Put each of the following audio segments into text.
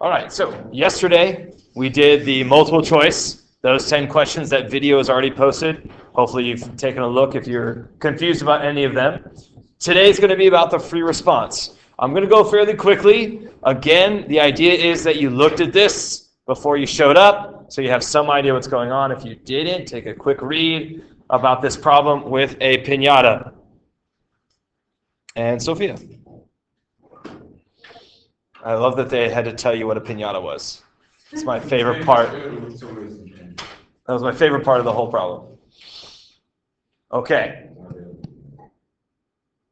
All right, so yesterday we did the multiple choice, those 10 questions. That video is already posted. Hopefully you've taken a look if you're confused about any of them. Today's going to be about the free response. I'm going to go fairly quickly. Again, the idea is that you looked at this before you showed up, so you have some idea what's going on. If you didn't, take a quick read about this problem with a piñata. And Sophia. I love that they had to tell you what a piñata was. It's my favorite part. That was my favorite part of the whole problem. Okay.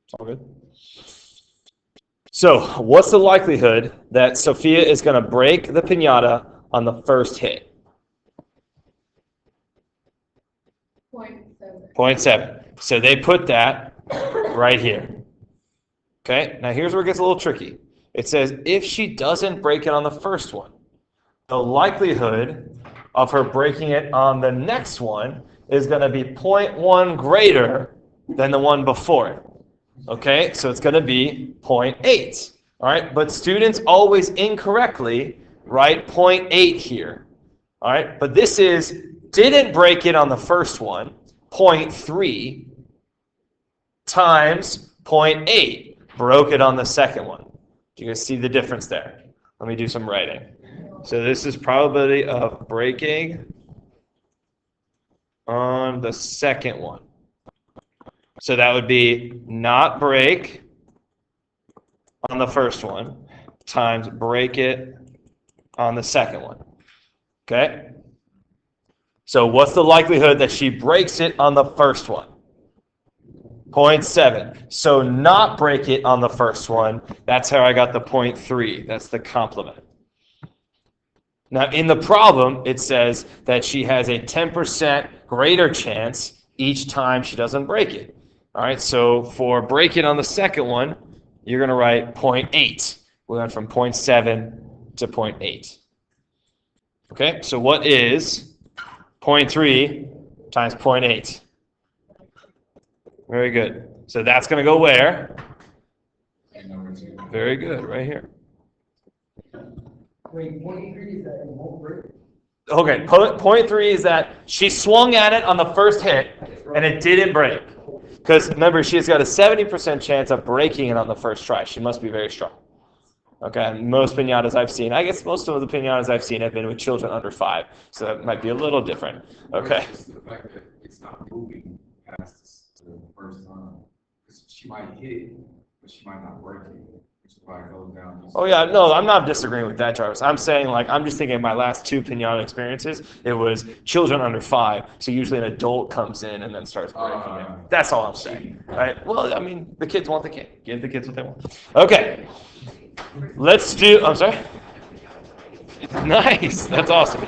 It's all good. So, what's the likelihood that Sophia is going to break the piñata on the first hit? 0.7. So they put that right here. Okay, now here's where it gets a little tricky. It says if she doesn't break it on the first one, the likelihood of her breaking it on the next one is going to be 0.1 greater than the one before it. Okay, so it's going to be 0.8. All right, but students always incorrectly write 0.8 here. All right, but this is didn't break it on the first one, 0.3 times 0.8, broke it on the second one. Do you guys see the difference there? Let me do some writing. So this is probability of breaking on the second one. So that would be not break on the first one times break it on the second one. Okay? So what's the likelihood that she breaks it on the first one? 0.7. So not break it on the first one, that's how I got the 0.3. That's the complement. Now in the problem, it says that she has a 10% greater chance each time she doesn't break it. All right, so for break it on the second one, you're going to write 0.8. We went from 0.7 to 0.8. Okay, so what is 0.3 times 0.8? Very good. So that's going to go where? Very good, right here. Wait, 0.3 is that it won't break? Okay, 0.3 is that she swung at it on the first hit and it didn't break. Because remember, she's got a 70% chance of breaking it on the first try. She must be very strong. Okay, most piñatas I've seen, I guess most of the piñatas I've seen have been with children under 5, so that might be a little different. Okay. The fact that it's not moving past the first time, because she might hit it, but she might not break it, which is why it goes down. Oh yeah, no, I'm not disagreeing with that, Jarvis. I'm saying, I'm just thinking of my last 2 piñata experiences. It was children under 5, so usually an adult comes in and then starts breaking it. That's all I'm saying, right? Well, I mean, the kids want the cake. Give the kids what they want. Okay, let's do. I'm sorry. Nice, that's awesome.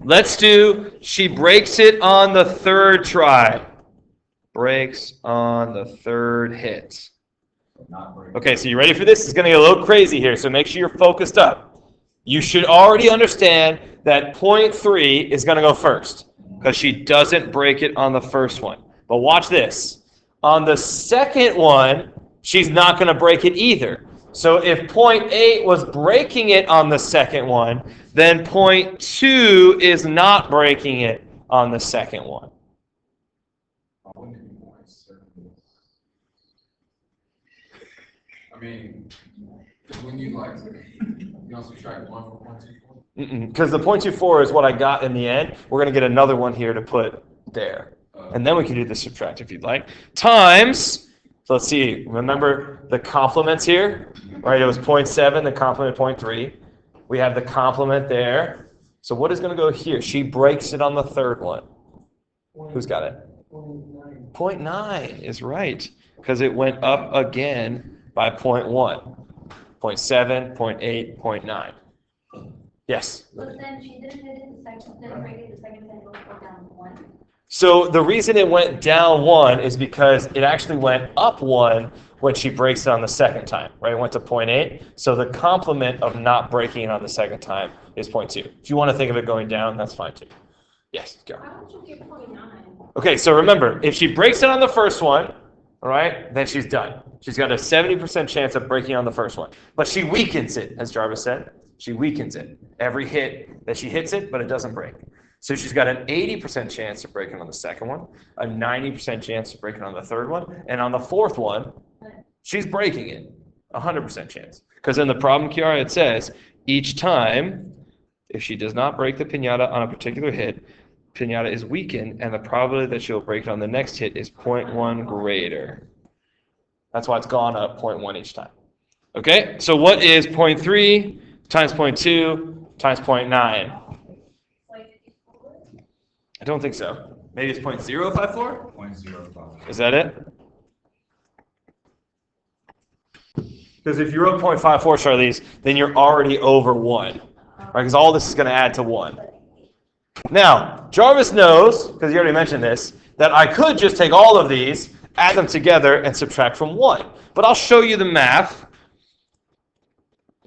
Let's do. She breaks it on the third try. Breaks on the third hit. Okay, so you ready for this? It's going to get a little crazy here, so make sure you're focused up. You should already understand that 0.3 is going to go first because she doesn't break it on the first one. But watch this. On the second one, she's not going to break it either. So if 0.8 was breaking it on the second one, then 0.2 is not breaking it on the second one. I mean, when you subtract 1 from 0.24? Because the 0.24 is what I got in the end. We're going to get another one here to put there. And then we can do the subtract if you'd like. Times, so let's see, remember the complements here? Right, it was 0.7, the complement 0.3. We have the complement there. So what is going to go here? She breaks it on the third one. Who's got it? 0.9 is right, because it went up again by 0.1, 0.7, 0.8, 0.9. Yes? But then she didn't hit it didn't break it the second time, it went down 1. So the reason it went down 1 is because it actually went up 1 when she breaks it on the second time, right? It went to 0.8. So the complement of not breaking it on the second time is 0.2. If you want to think of it going down, that's fine too. Yes, go. How would you get 0.9? Okay, so remember, if she breaks it on the first one, all right, then she's done. She's got a 70% chance of breaking on the first one. But she weakens it, as Jarvis said. She weakens it. Every hit that she hits it, but it doesn't break. So she's got an 80% chance of breaking on the second one, a 90% chance of breaking on the third one, and on the fourth one, she's breaking it. 100% chance. Because in the problem, Kiara, it says, each time, if she does not break the piñata on a particular hit, piñata is weakened, and the probability that she'll break it on the next hit is 0.1 greater. That's why it's gone up 0.1 each time. Okay, so what is 0.3 times 0.2 times 0.9? I don't think so. Maybe it's 0.054? 0.05. Is that it? Because if you wrote 0.54, Charlize, then you're already over 1. Right? Because all this is going to add to 1. Now, Jarvis knows, because he already mentioned this, that I could just take all of these, add them together, and subtract from 1. But I'll show you the math.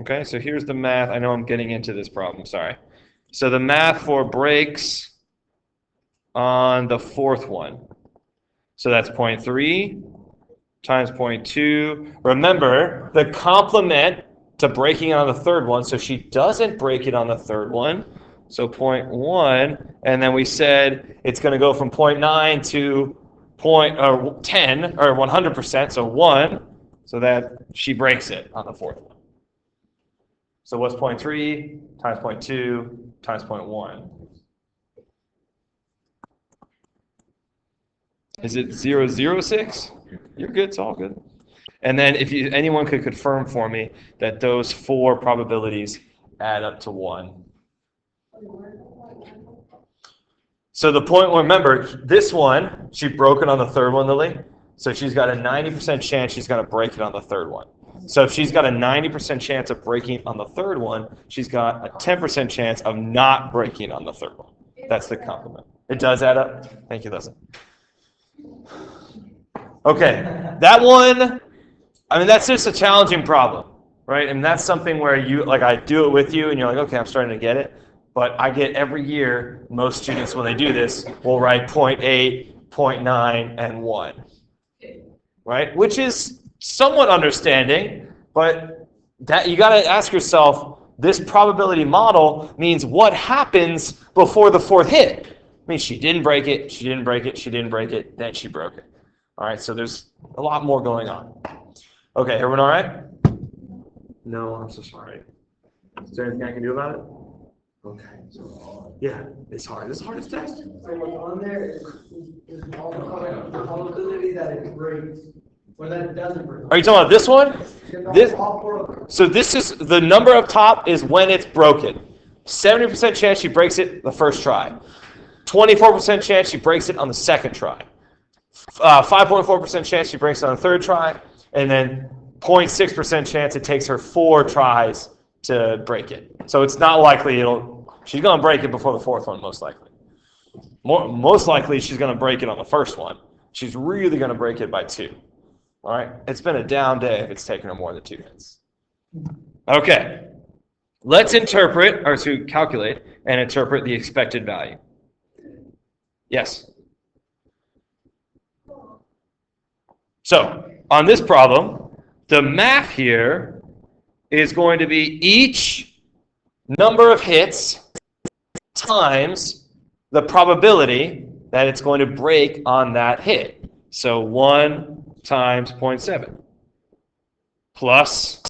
Okay, so here's the math. I know I'm getting into this problem, sorry. So the math for breaks on the fourth one. So that's 0.3 times 0.2. Remember, the complement to breaking on the third one, so she doesn't break it on the third one. So 0.1, and then we said it's going to go from 0.9 to 10, or 100%, so 1, so that she breaks it on the fourth one. So what's 0.3 times 0.2 times 0.1? Is it 0.006? You're good, it's all good. And then if anyone could confirm for me that those 4 probabilities add up to 1. So the point, remember, this one, she broke it on the third one, Lily. So she's got a 90% chance she's going to break it on the third one. So if she's got a 90% chance of breaking on the third one, she's got a 10% chance of not breaking on the third one. That's the complement. It does add up? Thank you, Leslie. Okay, that one, I mean, that's just a challenging problem, right? And that's something where you, like, I do it with you, and you're like, okay, I'm starting to get it. But I get every year, most students, when they do this, will write 0.8, 0.9, and 1, right? Which is somewhat understanding, but that you got to ask yourself, this probability model means what happens before the fourth hit? It means she didn't break it, she didn't break it, she didn't break it, then she broke it. All right, so there's a lot more going on. Okay, everyone all right? No, I'm so sorry. Is there anything I can do about it? Okay. Yeah, it's hard. It's the hardest test. So what's on there is all the probability that it breaks or that it doesn't break. Are you talking about this one? So this is, the number up top is when it's broken. 70% chance she breaks it the first try. 24% chance she breaks it on the second try. 5.4% chance she breaks it on the third try. And then 0.6% chance it takes her 4 tries to break it. So it's not likely she's going to break it before the fourth one, most likely. Most likely she's going to break it on the first one. She's really going to break it by 2. All right? It's been a down day if it's taken her more than 2 hits. Okay. Let's interpret, or to calculate and interpret the expected value. Yes? So, on this problem, the math here is going to be each number of hits times the probability that it's going to break on that hit. So 1 times 0.7 plus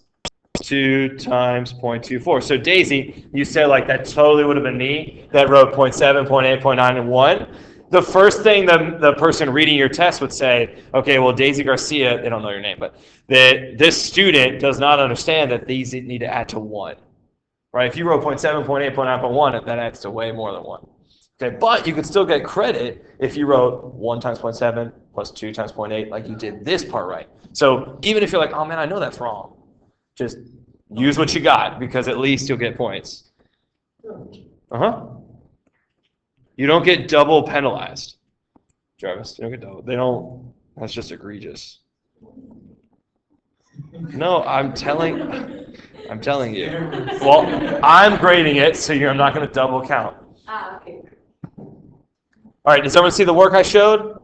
2 times 0.24. So Daisy, you said like that totally would have been me that wrote 0.7, 0.8, 0.9, and 1. The first thing the person reading your test would say, okay, well, Daisy Garcia, they don't know your name, but this student does not understand that these need to add to 1. Right? If you wrote 0.7, 0.8, 0.9, 0.1, that adds to way more than 1. Okay, but you could still get credit if you wrote 1 times 0.7 plus 2 times 0.8, like you did this part right. So even if you're like, oh man, I know that's wrong, just use what you got, because at least you'll get points. You don't get double penalized, Jarvis. You don't get double. They don't. That's just egregious. No, I'm telling you. Well, I'm grading it, so I'm not going to double count. Okay. All right, does everyone see the work I showed?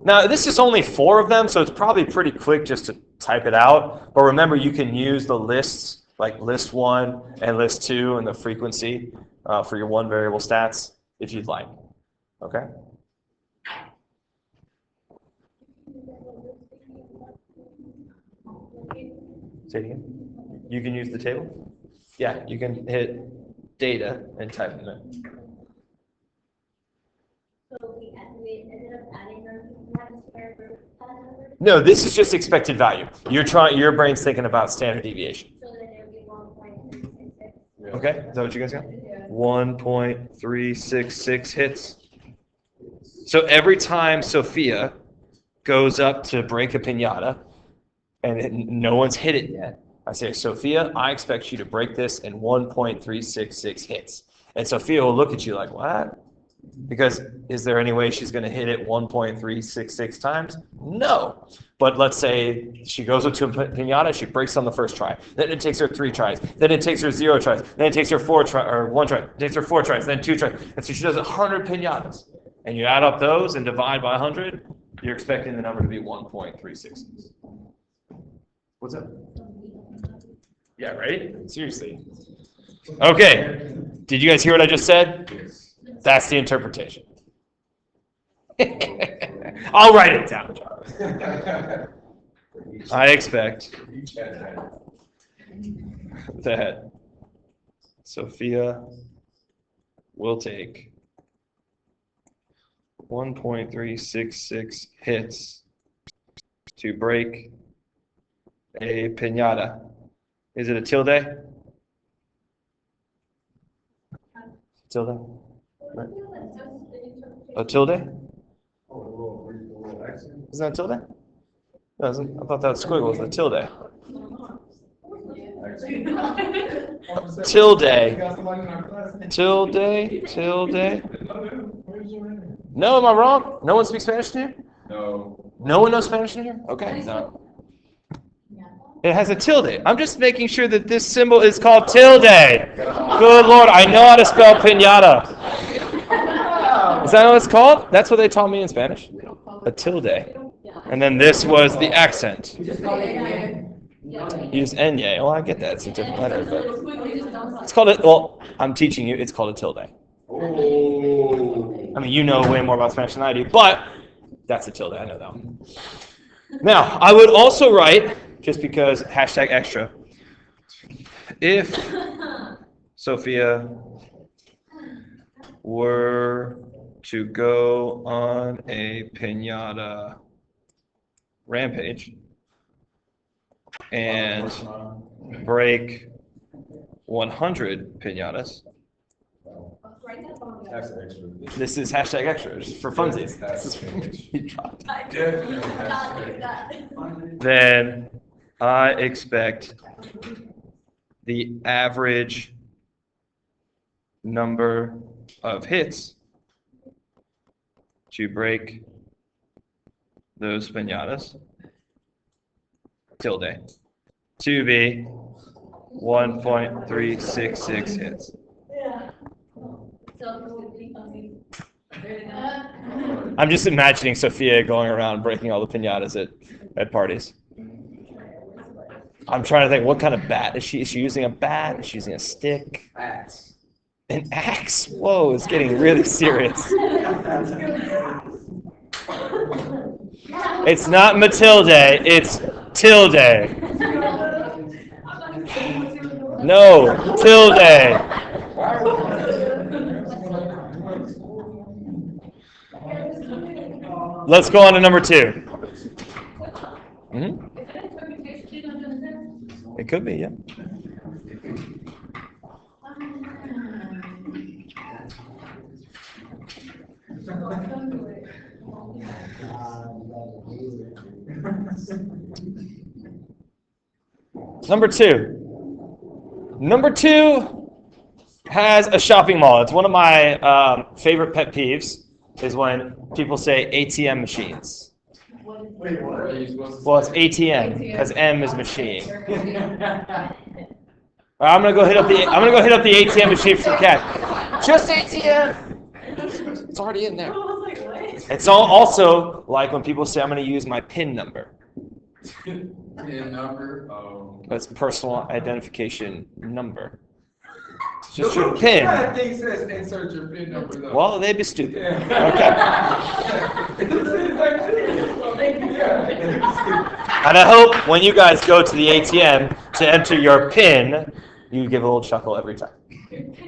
Now, this is only 4 of them, so it's probably pretty quick just to type it out. But remember, you can use the lists like list 1 and list 2 and the frequency for your one variable stats if you'd like. Okay? Say it again. You can use the table? Yeah, you can hit data and type it in. So we ended up adding them, we have a spare group number, No, this is just expected value. Your brain's thinking about standard deviation. so then it would be 1.366. Okay, is that what you guys got? 1.366 hits. So every time Sophia goes up to break a piñata, and no one's hit it yet, I say, Sophia, I expect you to break this in 1.366 hits. And Sophia will look at you like, what? Because is there any way she's going to hit it 1.366 times? No. But let's say she goes up to a piñata, she breaks on the first try. Then it takes her 3 tries. Then it takes her 0 tries. Then it takes her 1 try. It takes her 4 tries. Then 2 tries. And so she does 100 piñatas. And you add up those and divide by 100, you're expecting the number to be 1.366. What's up? Yeah, right? Seriously. Okay. Did you guys hear what I just said? That's the interpretation. I'll write it down, Charles. I expect that Sophia will take 1.366 hits to break a piñata. Is it a tilde? Tilde? Right. A tilde? Isn't that a tilde? No, I thought that was squiggle was a tilde. Tilde. Tilde. No, am I wrong? No one speaks Spanish in here? No. No one knows Spanish in here? Okay. No. It has a tilde. I'm just making sure that this symbol is called tilde. Good Lord, I know how to spell piñata. Is that what it's called? That's what they taught me in Spanish. A tilde. And then this was the accent. Use enye. Well, I get that. It's a different letter. But it's called it. Well, I'm teaching you. It's called a tilde. I mean, you know way more about Spanish than I do, but that's a tilde. I know that one. Now, I would also write, just because #extra, if Sophia were to go on a piñata rampage and break 100 piñatas. This is #extra, just for funsies. Then I expect the average number of hits to break those piñatas, tilde, to be 1.366 hits. I'm just imagining Sophia going around breaking all the piñatas at parties. I'm trying to think, what kind of bat is she? Is she using a bat? Is she using a stick? Axe. An axe? Whoa, it's getting really serious. It's not Matilde, it's tilde. No, tilde. Let's go on to number 2. Mm-hmm. It could be, yeah. Number 2. Number 2 has a shopping mall. It's one of my favorite pet peeves is when people say ATM machines. Wait, what are you supposed to say? Well, it's ATM because M is machine. I'm gonna go hit up the ATM machine for the cat. Just ATM. It's already in there. It's also like when people say I'm gonna use my PIN number. PIN number, That's personal identification number. It's just your PIN. That thing says insert your PIN number though. Well, they'd be stupid. And I hope when you guys go to the ATM to enter your PIN, you give a little chuckle every time.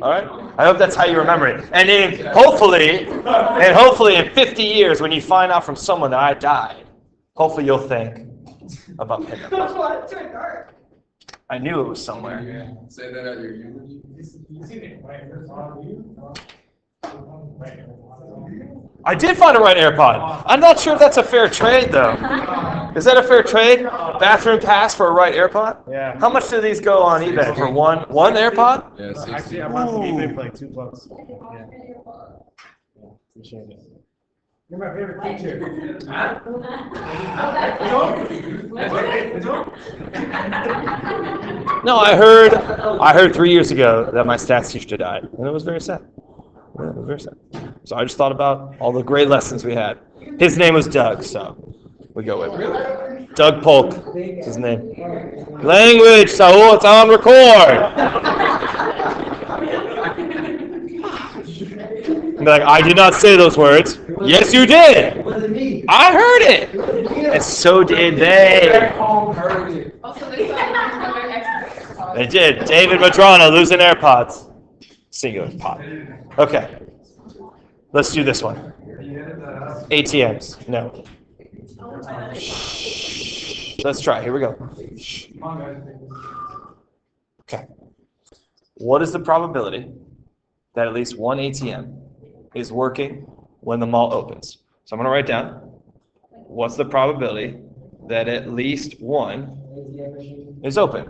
All right? I hope that's how you remember it. And hopefully in 50 years, when you find out from someone that I died, hopefully you'll think about PIN number. I knew it was somewhere. Yeah. Say that at your eulogy. I did find a right AirPod. I'm not sure if that's a fair trade, though. Is that a fair trade? Bathroom pass for a right AirPod? Yeah. How much do these go on eBay for one AirPod? Yeah, Actually, 60. I'm on Ooh. eBay for like $2. Yeah. Appreciate it. You're my favorite teacher. No, I heard 3 years ago that my stats teacher died, and it was very sad. Yeah, it was very sad. So I just thought about all the great lessons we had. His name was Doug, so we go with it. Doug Polk is his name. Language, Saul, it's on record. Be like, I did not say those words. Yes, you did. It wasn't me. I heard it. It wasn't me. And so did they. Back home heard it. Also, they saw They did. David Madrana losing AirPods. Singular pot. Okay. Let's do this one. ATMs. No. Let's try. Here we go. Okay. What is the probability that at least one ATM is working when the mall opens? So I'm going to write down, what's the probability that at least one is open?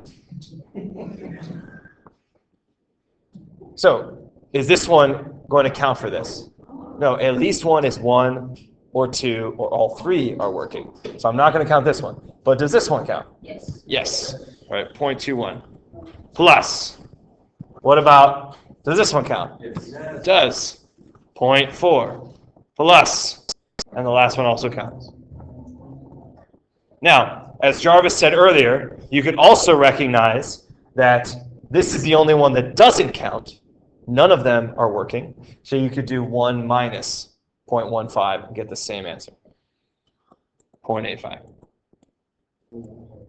So, is this one going to count for this? No, at least one is 1 or 2 or all 3 are working. So I'm not going to count this one. But does this one count? Yes. Yes. All right, 0.21. Plus, what about, does this one count? It does. 0.4. Plus, and the last one also counts. Now, as Jarvis said earlier, you could also recognize that this is the only one that doesn't count. None of them are working. So you could do 1 minus 0.15 and get the same answer. 0.85.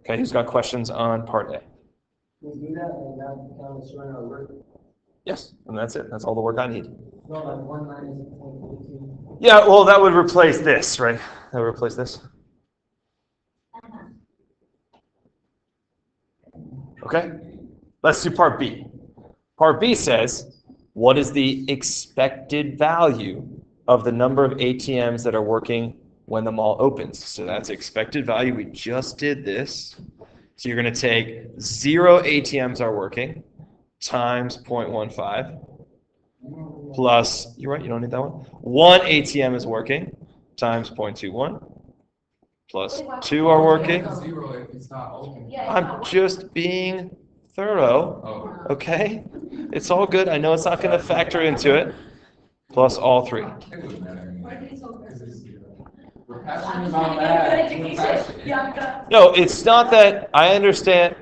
Okay, who's got questions on part A? We do that and that counts showing our work. Yes, and that's it. That's all the work I need. No, like 1 minus 0.15. Yeah, well, that would replace this, right? That would replace this. Okay, let's do part B. Part B says, what is the expected value of the number of ATMs that are working when the mall opens? So that's expected value. We just did this. So you're going to take 0 ATMs are working times 0.15 plus, you're right, you don't need that one. 1 ATM is working times 0.21 plus 2 are working. 0 if it's not open. I'm just being thorough, Oh. okay? It's all good. I know it's not going to factor into it. Plus all 3. It wouldn't matter. Why did he so We're passionate about that. We're passionate. No, it's not that I understand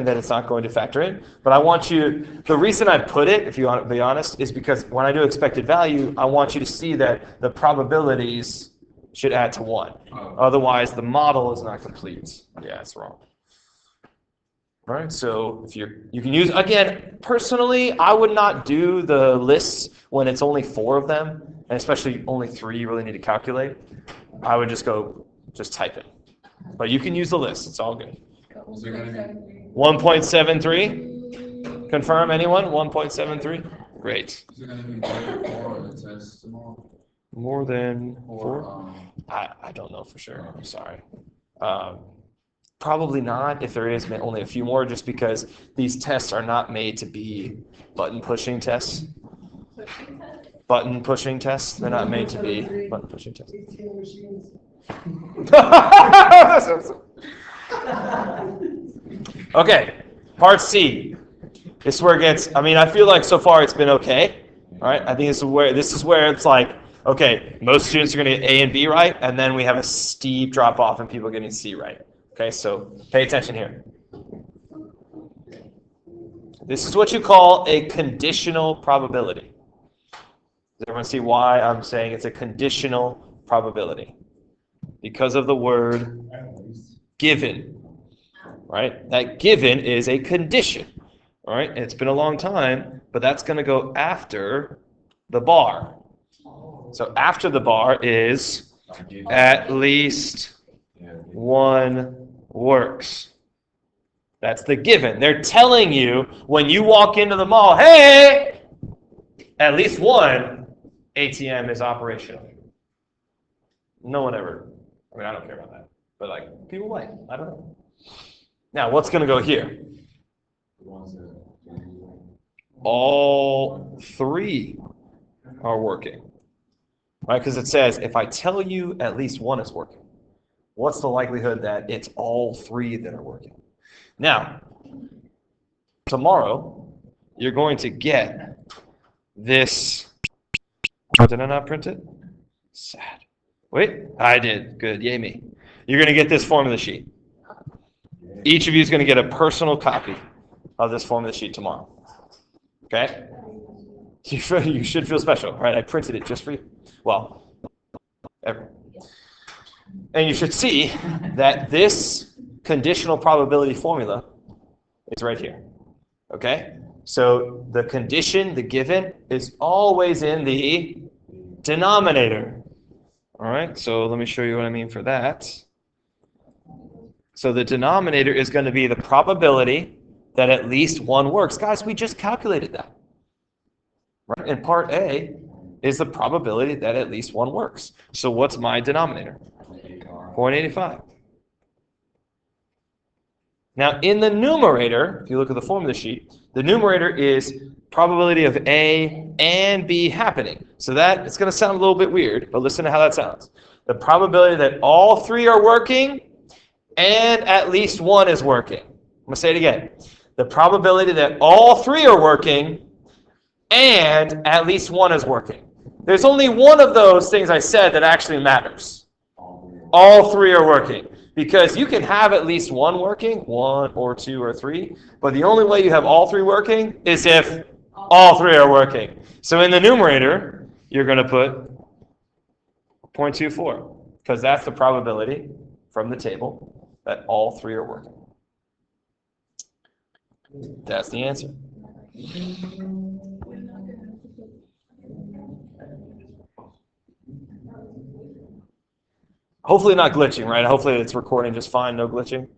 that it's not going to factor in, but I want you, the reason I put it, if you want to be honest, is because when I do expected value, I want you to see that the probabilities should add to 1. Oh. Otherwise, the model is not complete. Yeah, it's wrong. All right, so if you can use, again, personally, I would not do the lists when it's only 4 of them, and especially only 3 you really need to calculate. I would just type it. But you can use the list, it's all good. Is there gonna be 1.73? Confirm, anyone? 1.73? Great. Is it gonna be better for the test tomorrow? More than Or 4? I don't know for sure, I'm sorry. Probably not, if there is only a few more, just because these tests are not made to be button pushing tests. Button pushing tests, they're not made to be button pushing tests. 18 machines. Okay, part C. This is where it gets, I mean, I feel like so far it's been okay. All right, I think this is where it's like, Okay, most students are going to get A and B right, and then we have a steep drop off and people getting C right. Okay, so pay attention here. This is what you call a conditional probability. Does everyone see why I'm saying it's a conditional probability? Because of the word given, right? That given is a condition, all right? And it's been a long time, but that's going to go after the bar. So after the bar is at least one works. That's the given. They're telling you when you walk into the mall, hey, at least one ATM is operational. No one ever, I mean, I don't care about that. But like, people might. I don't know. Now, what's going to go here? All three are working. Right? Because it says, if I tell you at least one is working, what's the likelihood that it's all three that are working? Now, tomorrow, you're going to get this. Did I not print it? Sad. Wait, I did. Good. Yay me. You're going to get this formula sheet. Each of you is going to get a personal copy of this formula sheet tomorrow. Okay? You should feel special, right? I printed it just for you. Well, ever. And you should see that this conditional probability formula is right here. Okay? So the condition, the given, is always in the denominator. All right? So let me show you what I mean for that. So the denominator is going to be the probability that at least one works. Guys, we just calculated that. Right? And part A is the probability that at least one works. So what's my denominator? 0.85. Now in the numerator, if you look at the formula sheet, the numerator is probability of A and B happening. So that, it's going to sound a little bit weird, but listen to how that sounds. The probability that all three are working and at least one is working. I'm going to say it again. The probability that all three are working and at least one is working. There's only one of those things I said that actually matters. All three are working. Because you can have at least one working, one or two or three, but the only way you have all three working is if all three are working. So in the numerator, you're going to put 0.24, because that's the probability from the table that all three are working. That's the answer. Hopefully not glitching, right? Hopefully it's recording just fine, no glitching.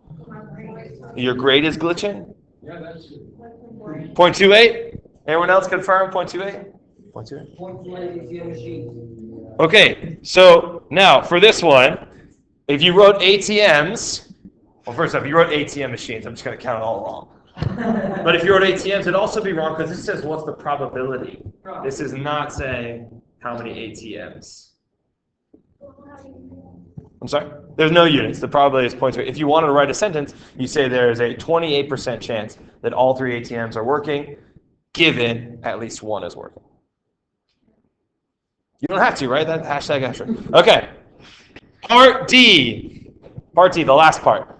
Your grade is glitching? Yeah, that's true. 0.28? Everyone else confirm 0.28? 0.28? 0.28 machine. Okay, so now for this one, if you wrote ATMs, well, first off, if you wrote ATM machines, I'm just going to count it all wrong. But if you wrote ATMs, it'd also be wrong because this says what's the probability. This is not saying how many ATMs. I'm sorry? There's no units. The probability is 0.2. If you wanted to write a sentence, you say there's a 28% chance that all three ATMs are working, given at least one is working. You don't have to, right? That hashtag extra. Okay. Part D. Part D, the last part.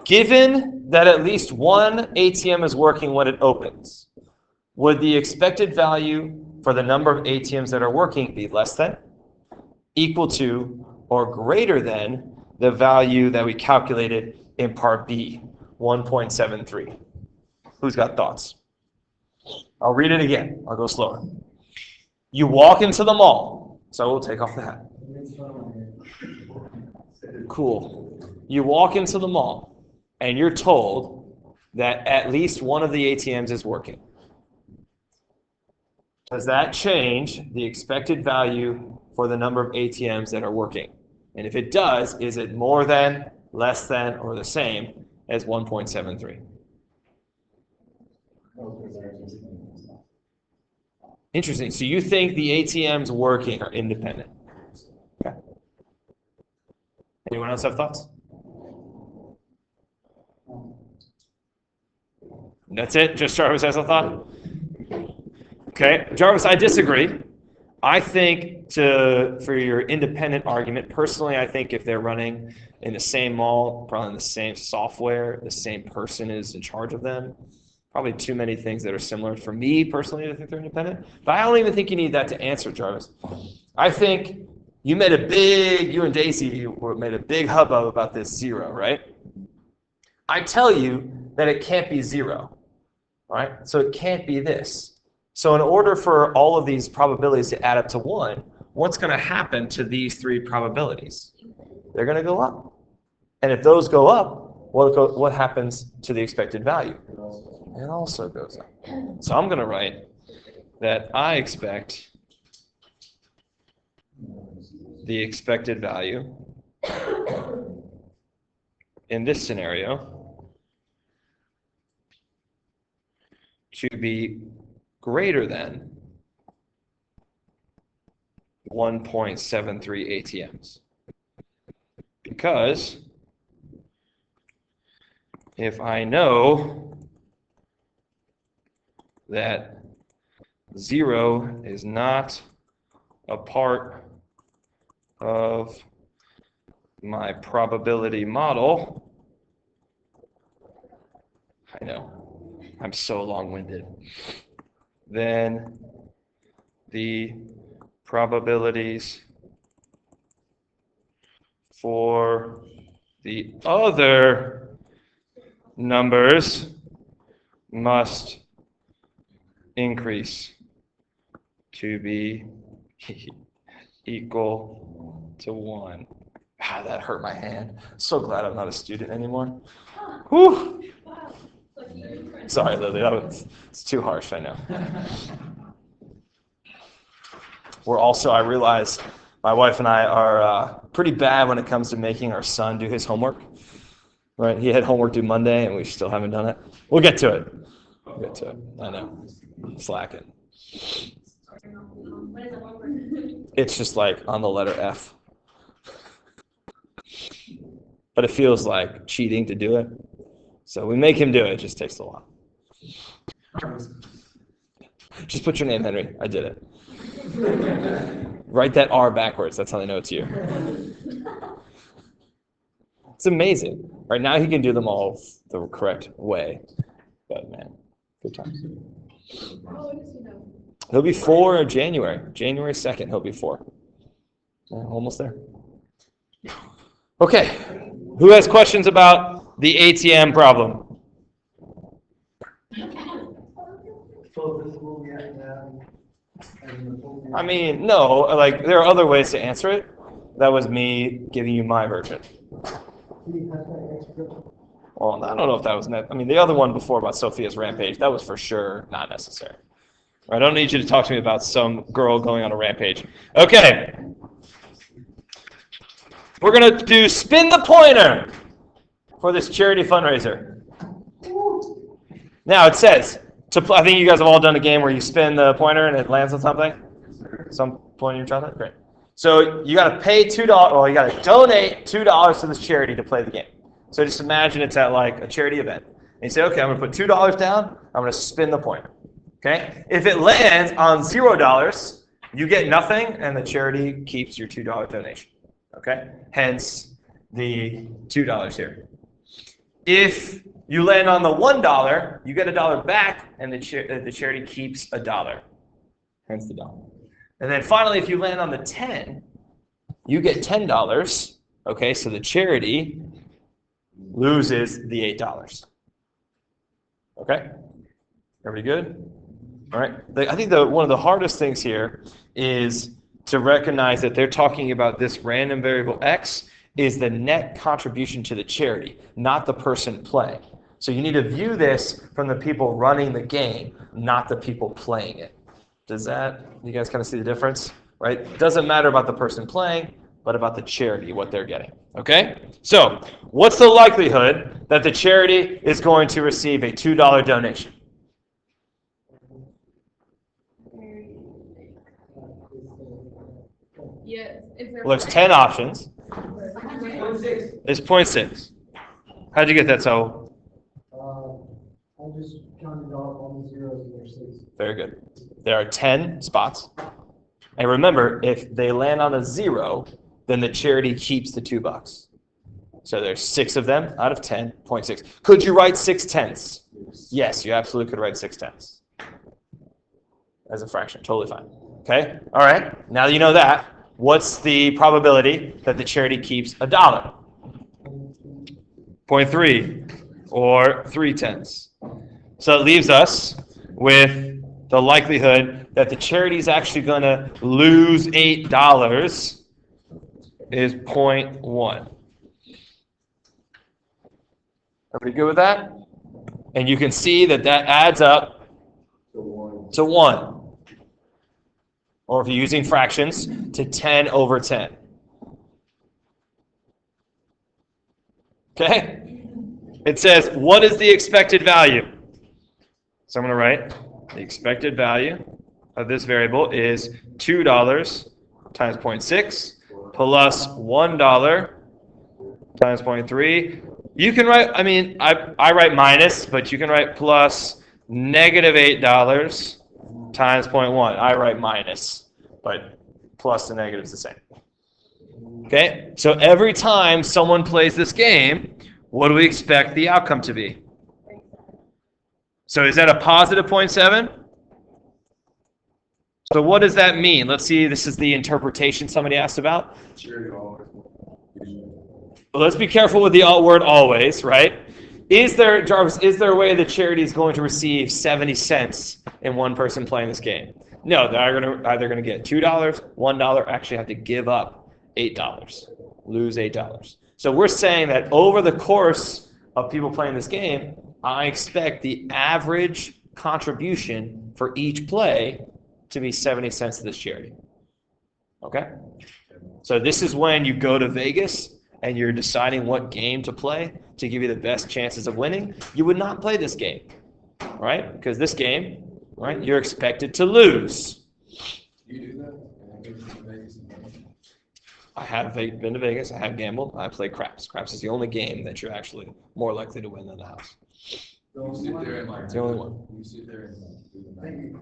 Given that at least one ATM is working when it opens, would the expected value for the number of ATMs that are working be less than, equal to, or greater than the value that we calculated in part B, 1.73? Who's got thoughts? I'll read it again. I'll go slower. You walk into the mall. So we'll take off the hat. Cool. You walk into the mall, and you're told that at least one of the ATMs is working. Does that change the expected value for the number of ATMs that are working? And if it does, is it more than, less than, or the same as 1.73? Interesting. So you think the ATMs working are independent? Okay. Anyone else have thoughts? That's it? Just Jarvis has a thought? Okay, Jarvis, I disagree. I think for your independent argument, personally, I think if they're running in the same mall, probably in the same software, the same person is in charge of them, probably too many things that are similar for me personally to think they're independent. But I don't even think you need that to answer, Jarvis. I think you and Daisy made a big hubbub about this 0, right? I tell you that it can't be 0, right? So it can't be this. So in order for all of these probabilities to add up to 1, what's going to happen to these 3 probabilities? They're going to go up. And if those go up, what happens to the expected value? It also goes up. So I'm going to write that I expect the expected value in this scenario to be greater than 1.73 ATMs. Because if I know that 0 is not a part of my probability model, I know, I'm so long-winded, then the probabilities for the other numbers must increase to be equal to 1. Ah, that hurt my hand. So glad I'm not a student anymore. Whew. Sorry, Lily, it's too harsh, I know. I realize my wife and I are pretty bad when it comes to making our son do his homework. Right? He had homework due Monday, and we still haven't done it. We'll get to it. I know. Slacking. It's just like on the letter F. But it feels like cheating to do it. So we make him do it. It just takes a while. Just put your name, Henry. I did it. Write that R backwards. That's how they know it's you. It's amazing. Right now he can do them all the correct way. But man, good times. He'll be 4 in January. January 2nd, he'll be 4. Almost there. Okay. Who has questions about the ATM problem? I mean, no, like there are other ways to answer it. That was me giving you my version. Well, I don't know if that was the other one before about Sophia's rampage, that was for sure not necessary. I don't need you to talk to me about some girl going on a rampage. Okay. We're going to do spin the pointer for this charity fundraiser. Now it says, I think you guys have all done a game where you spin the pointer and it lands on something. Some point in your childhood? Great. So you got to pay $2, well, you got to donate $2 to this charity to play the game. So just imagine it's at like a charity event. And you say, okay, I'm going to put $2 down. I'm going to spin the pointer. Okay? If it lands on $0, you get nothing, and the charity keeps your $2 donation. Okay? Hence the $2 here. If you land on the $1, you get $1 back, and the charity keeps $1. Hence the $1. And then finally, if you land on the 10, you get $10. Okay, so the charity loses the $8. Okay? Everybody good? All right. I think one of the hardest things here is to recognize that they're talking about this random variable x is the net contribution to the charity, not the person playing. So you need to view this from the people running the game, not the people playing it. You guys kind of see the difference? Right? It doesn't matter about the person playing, but about the charity, what they're getting. Okay? So, what's the likelihood that the charity is going to receive a $2 donation? Yes. Well, there's 10 options. 0.6. It's 0.6. How'd you get that, Saul? I just counted off all the zeros and there's 6. Very good. There are 10 spots. And remember, if they land on a 0, then the charity keeps the $2. So there's 6 of them out of 10, 0.6. Could you write 6/10? Yes, you absolutely could write 6/10 as a fraction. Totally fine. Okay? All right. Now that you know that, what's the probability that the charity keeps $1? 0.3 or 3/10. So it leaves us with the likelihood that the charity is actually going to lose $8 is 0.1. Are we good with that? And you can see that that adds up to 1. Or if you're using fractions, to 10 over 10. Okay? It says, what is the expected value? So I'm going to write the expected value of this variable is $2 times 0.6 plus $1 times 0.3. You can write, I write minus, but you can write plus negative $8 times 0.1. I write minus, but plus and negative is the same. Okay, so every time someone plays this game, what do we expect the outcome to be? So is that a positive 0.7? So what does that mean? Let's see, this is the interpretation somebody asked about. Well, let's be careful with the word always, right? Jarvis, is there a way the charity is going to receive 70 cents in one person playing this game? No, they're either going to get $2, $1, actually have to give up $8, lose $8. So we're saying that over the course of people playing this game, I expect the average contribution for each play to be 70 cents to this charity. Okay? So this is when you go to Vegas and you're deciding what game to play to give you the best chances of winning. You would not play this game, right? Because this game, right, you're expected to lose. You do that? I have been to Vegas. I have gambled. I play craps. Craps is the only game that you're actually more likely to win than the house. You sit there and It's the only one. You sit there and do the math.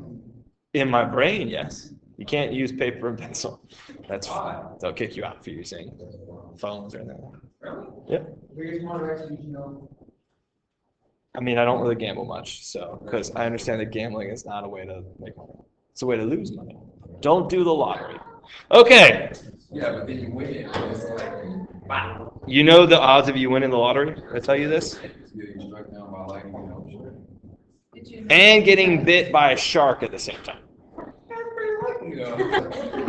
In my brain, yes. You can't use paper and pencil. That's fine. They'll kick you out for using phones or anything. Yep. Biggest motivation, you know. I don't really gamble much, so because I understand that gambling is not a way to make money. It's a way to lose money. Don't do the lottery. Okay. Yeah, but then you win it, and it's like, wow. You know the odds of you winning the lottery? Did I tell you this? It's getting struck down by lightning, Did you? And getting bit by a shark at the same time. you know.